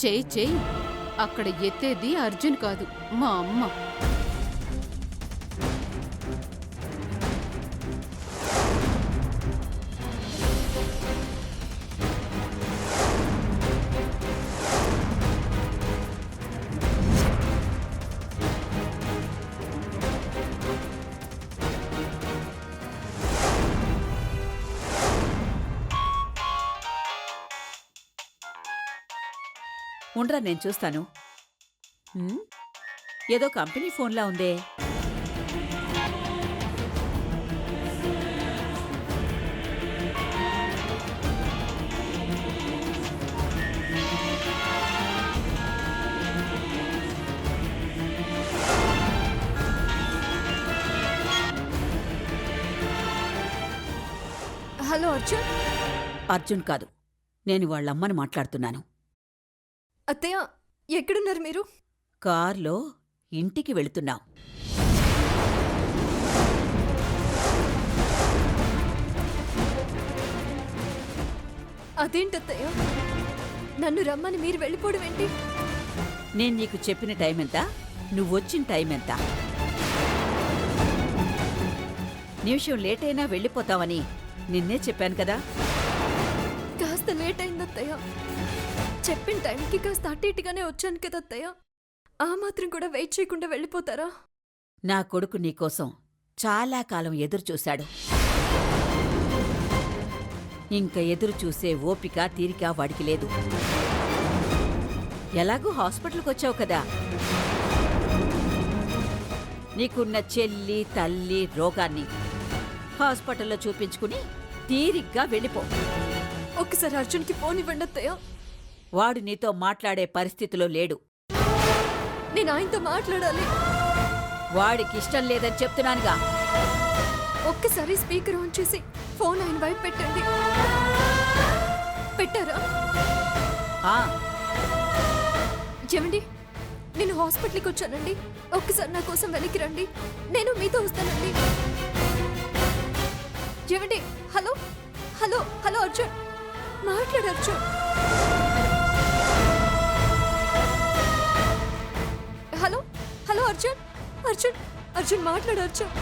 చెయ్యి అక్కడ ఎత్తేది అర్జున్ కాదు, మా అమ్మ. ఉండ్రా, నేను చూస్తాను. ఏదో కంపెనీ ఫోన్లా ఉందే. హలో అర్జున్. అర్జున్ కాదు, నేను వాళ్ళమ్మని మాట్లాడుతున్నాను. అత్తయ్య, ఎక్కడున్నారు మీరు? కార్లో ఇంటికి వెళుతున్నాం. అదేంటత్తయ్య, నన్ను రమ్మని మీరు వెళ్ళిపోవడం ఏంటి? నేను నీకు చెప్పిన టైం ఎంత, నువ్వొచ్చిన టైం ఎంత? నిమిషం లేట్ అయినా వెళ్ళిపోతావని నిన్నే చెప్పాను కదా. కాస్త లేట్ అయిందత్తయ్య. చెప్పిన టైంకి కాస్త అటు ఇటుగానే వచ్చాను కదా అత్తయ్య. ఆ మాత్రం కూడా వెయిట్ చేయకుండా వెళ్ళిపోతారా? నా కొడుకు నీకోసం చాలా కాలం ఎదురుచూశాడు. ఇంక ఎదురుచూసే ఓపిక తీరిక వాడికి లేదు. ఎలాగూ హాస్పిటల్కొచ్చావు కదా, నీకున్న చెల్లి తల్లి రోగాన్ని హాస్పిటల్లో చూపించుకుని తీరిగ్గా వెళ్ళిపో. ఒక్కసారి అర్జున్కి ఫోన్ ఇవ్వండి అత్తయ్య. వాడు నీతో మాట్లాడే పరిస్థితిలో లేడు. నేను ఆయనతో మాట్లాడాలి. వాడికిష్టం లేదని చెప్తున్నానుగా. ఒక్కసారి స్పీకర్ ఆన్ చేసి ఫోన్ ఆయన వైపు పెట్టండి. పెట్టారా? ఏమండి, నేను హాస్పిటల్కి వచ్చానండి. ఒక్కసారి నా కోసం వెనక్కి రండి, నేను మీతో వస్తానండి. ఏమండి, హలో హలో హలో అర్జున్, మాట్లాడు అర్జున్. హలో హలో అర్జున్, అర్జున్ అర్జున్ మాట్లాడు అర్జున్.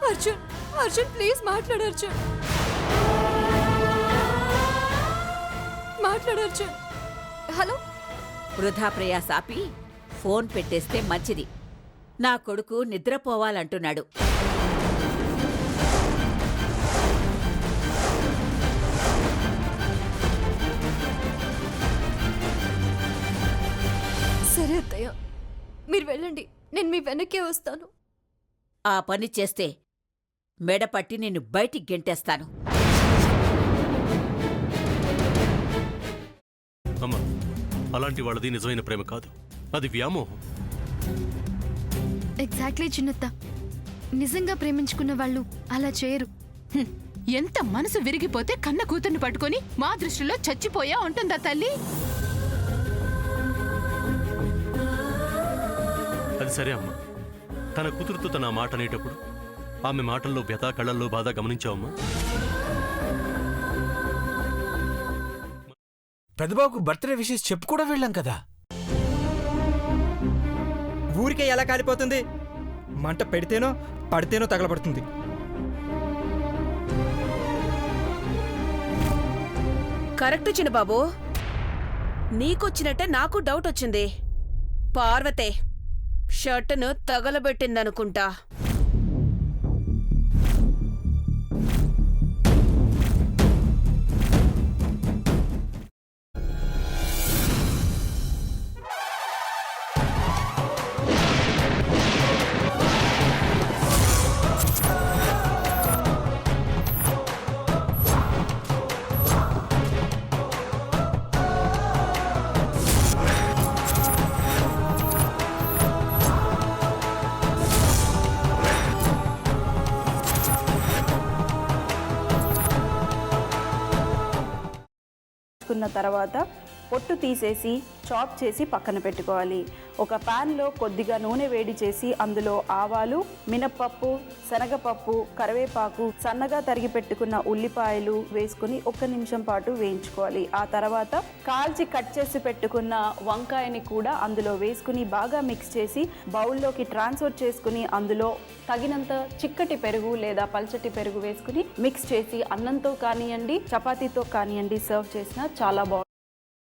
అర్జున్ అర్జున్ ప్లీజ్ మాట్లాడు అర్జున్. మాట్లాడు అర్జున్. హలో. వృధా ప్రయాసాపి ఫోన్ పెట్టేస్తే మంచిది. నా కొడుకు నిద్రపోవాలంటున్నాడు. సరే అత్తయ్య, మీరు వెళ్ళండి, నేను మీ వెనక్కే వస్తాను. ఆ పని చేస్తే మెడపట్టి నిన్ను బయటికి గెంటేస్తాను. అమ్మా, అలాంటి వాళ్ళది నిజమైన ప్రేమ కాదు, అది వ్యామోహం. ఎగ్జాక్ట్లీ చిన్నత్త, నిజంగా ప్రేమించుకున్న వాళ్ళు అలా చేయరు. ఎంత మనసు విరిగిపోతే కన్న కూతుర్ని పట్టుకొని మా దృష్టిలో చచ్చిపోయా ఉంటుందా తల్లి? అది సరే అమ్మా, తన కూతురుతో తన మాట అనేటప్పుడు ఆమె మాటల్లో వ్యథ, కళ్ళల్లో బాధ గమనించావమ్మా? పెద్దబాబుకు బర్త్డే విషెస్ చెప్పు కూడా వెళ్ళాం కదా. ఊరికే ఎలా కాలిపోతుంది? మంట పెడితేనో పడితేనో తగలబడుతుంది. కరెక్ట్ చిన్నబాబు, నీకొచ్చినట్టే నాకు డౌట్ వచ్చింది. పార్వతే షర్టును తగలబెట్టిందనుకుంటా. తర్వాత పొట్టు తీసేసి చాప్ చేసి పక్కన పెట్టుకోవాలి. ఒక ప్యాన్లో కొద్దిగా నూనె వేడి చేసి అందులో ఆవాలు, మినప్పప్పు, శనగపప్పు, కరివేపాకు, సన్నగా తరిగి పెట్టుకున్న ఉల్లిపాయలు వేసుకుని 1 నిమిషం పాటు వేయించుకోవాలి. ఆ తర్వాత కాల్చి కట్ చేసి పెట్టుకున్న వంకాయని కూడా అందులో వేసుకుని బాగా మిక్స్ చేసి బౌల్లోకి ట్రాన్స్ఫర్ చేసుకుని అందులో తగినంత చిక్కటి పెరుగు లేదా పల్చటి పెరుగు వేసుకుని మిక్స్ చేసి అన్నంతో కానివ్వండి, చపాతీతో కానివ్వండి సర్వ్ చేసినా చాలా బాగుంటుంది.